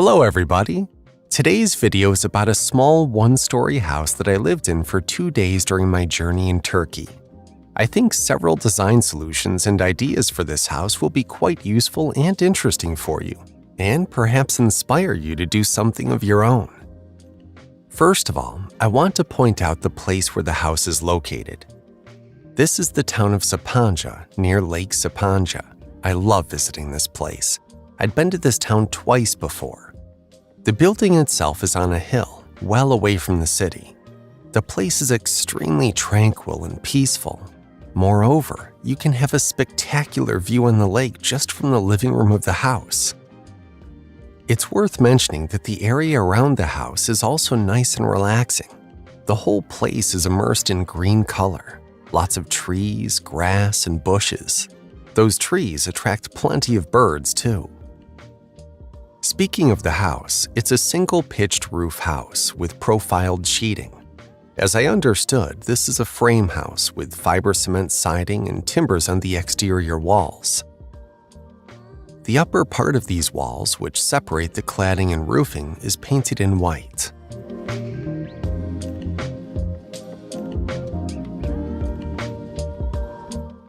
Hello everybody! Today's video is about a small one-story house that I lived in for 2 days during my journey in Turkey. I think several design solutions and ideas for this house will be quite useful and interesting for you, and perhaps inspire you to do something of your own. First of all, I want to point out the place where the house is located. This is the town of Sapanca, near Lake Sapanca. I love visiting this place. I'd been to this town twice before. The building itself is on a hill, well away from the city. The place is extremely tranquil and peaceful. Moreover, you can have a spectacular view on the lake just from the living room of the house. It's worth mentioning that the area around the house is also nice and relaxing. The whole place is immersed in green color, lots of trees, grass, and bushes. Those trees attract plenty of birds too. Speaking of the house, it's a single-pitched roof house with profiled sheeting. As I understood, this is a frame house with fiber cement siding and timbers on the exterior walls. The upper part of these walls, which separate the cladding and roofing, is painted in white.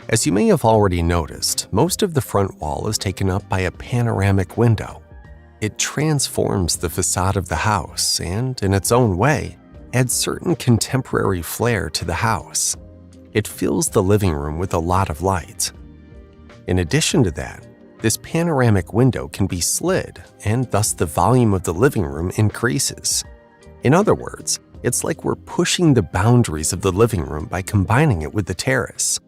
As you may have already noticed, most of the front wall is taken up by a panoramic window. It transforms the facade of the house and, in its own way, adds certain contemporary flair to the house. It fills the living room with a lot of light. In addition to that, this panoramic window can be slid, and thus the volume of the living room increases. In other words, it's like we're pushing the boundaries of the living room by combining it with the terrace.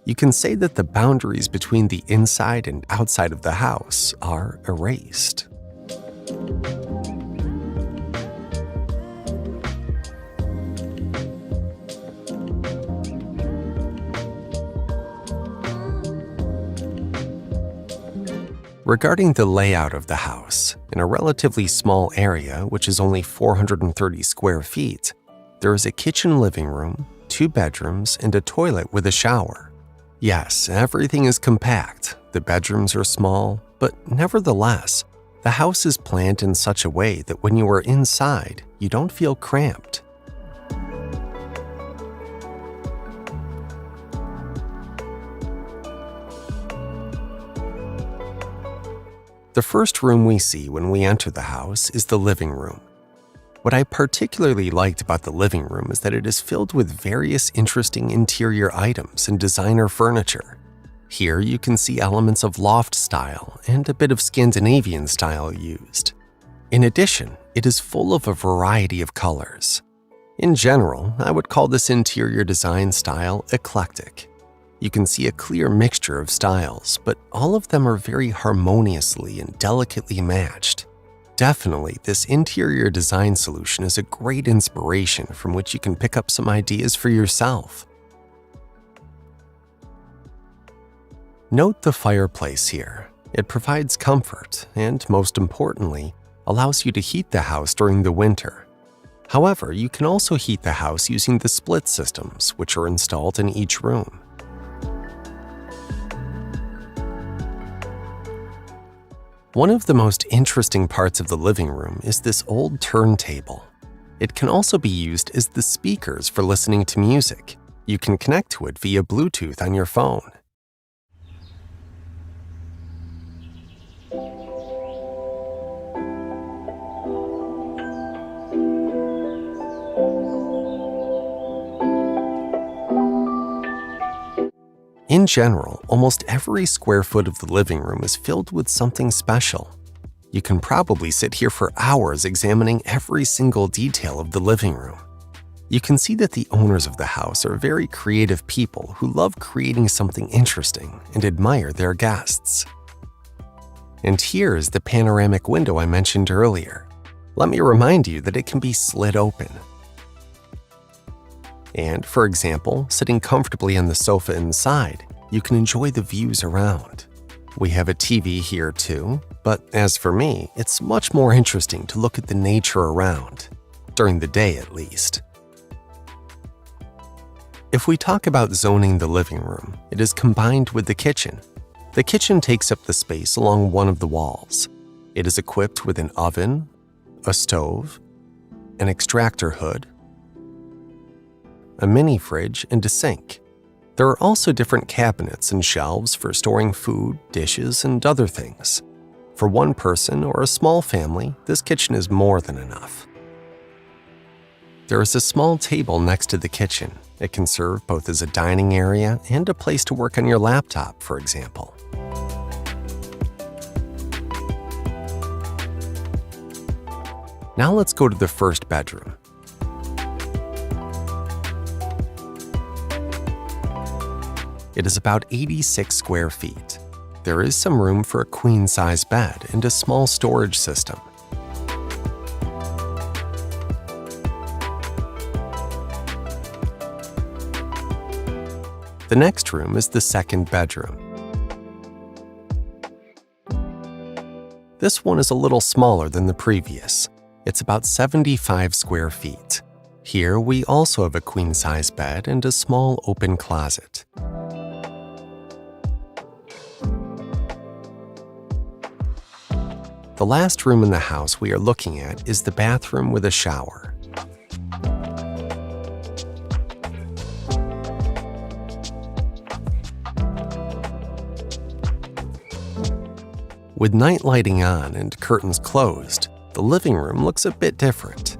You can say that the boundaries between the inside and outside of the house are erased. Regarding the layout of the house, in a relatively small area, which is only 430 square feet, there is a kitchen living room, 2 bedrooms, and a toilet with a shower. Yes, everything is compact. The bedrooms are small, but nevertheless, the house is planned in such a way that when you are inside, you don't feel cramped. The first room we see when we enter the house is the living room. What I particularly liked about the living room is that it is filled with various interesting interior items and designer furniture. Here you can see elements of loft style and a bit of Scandinavian style used. In addition, it is full of a variety of colors. In general, I would call this interior design style eclectic. You can see a clear mixture of styles, but all of them are very harmoniously and delicately matched. Definitely, this interior design solution is a great inspiration from which you can pick up some ideas for yourself. Note the fireplace here. It provides comfort and, most importantly, allows you to heat the house during the winter. However, you can also heat the house using the split systems, which are installed in each room. One of the most interesting parts of the living room is this old turntable. It can also be used as the speakers for listening to music. You can connect to it via Bluetooth on your phone. In general, almost every square foot of the living room is filled with something special. You can probably sit here for hours examining every single detail of the living room. You can see that the owners of the house are very creative people who love creating something interesting and admire their guests. And here is the panoramic window I mentioned earlier. Let me remind you that it can be slid open. And, for example, sitting comfortably on the sofa inside, you can enjoy the views around. We have a TV here too, but as for me, it's much more interesting to look at the nature around, during the day at least. If we talk about zoning the living room, it is combined with the kitchen. The kitchen takes up the space along one of the walls. It is equipped with an oven, a stove, an extractor hood, a mini fridge, and a sink. There are also different cabinets and shelves for storing food, dishes, and other things. For one person or a small family, this kitchen is more than enough. There is a small table next to the kitchen. It can serve both as a dining area and a place to work on your laptop, for example. Now let's go to the first bedroom. It is about 86 square feet. There is some room for a queen-size bed and a small storage system. The next room is the second bedroom. This one is a little smaller than the previous. It's about 75 square feet. Here we also have a queen-size bed and a small open closet. The last room in the house we are looking at is the bathroom with a shower. With night lighting on and curtains closed, the living room looks a bit different.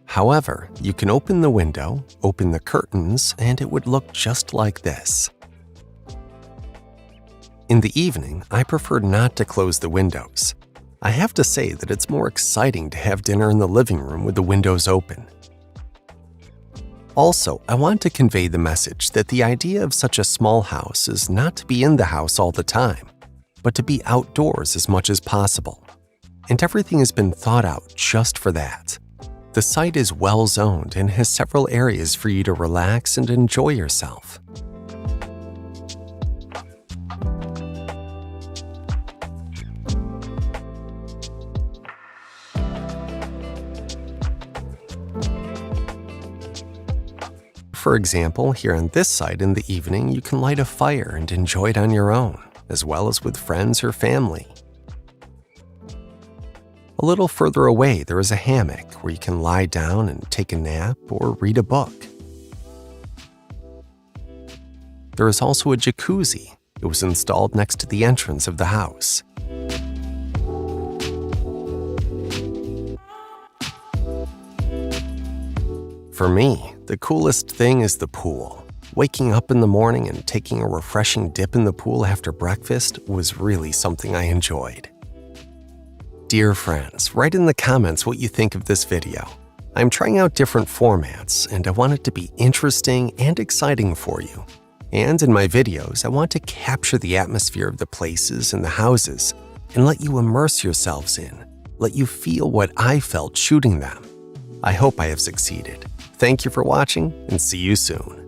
However, you can open the window, open the curtains, and it would look just like this. In the evening, I prefer not to close the windows. I have to say that it's more exciting to have dinner in the living room with the windows open. Also, I want to convey the message that the idea of such a small house is not to be in the house all the time, but to be outdoors as much as possible. And everything has been thought out just for that. The site is well zoned and has several areas for you to relax and enjoy yourself. For example, here on this site in the evening, you can light a fire and enjoy it on your own, as well as with friends or family. A little further away, there is a hammock where you can lie down and take a nap or read a book. There is also a jacuzzi. It was installed next to the entrance of the house. For me, the coolest thing is the pool. Waking up in the morning and taking a refreshing dip in the pool after breakfast was really something I enjoyed. Dear friends, write in the comments what you think of this video. I'm trying out different formats, and I want it to be interesting and exciting for you. And in my videos, I want to capture the atmosphere of the places and the houses and let you immerse yourselves in, let you feel what I felt shooting them. I hope I have succeeded. Thank you for watching, and see you soon.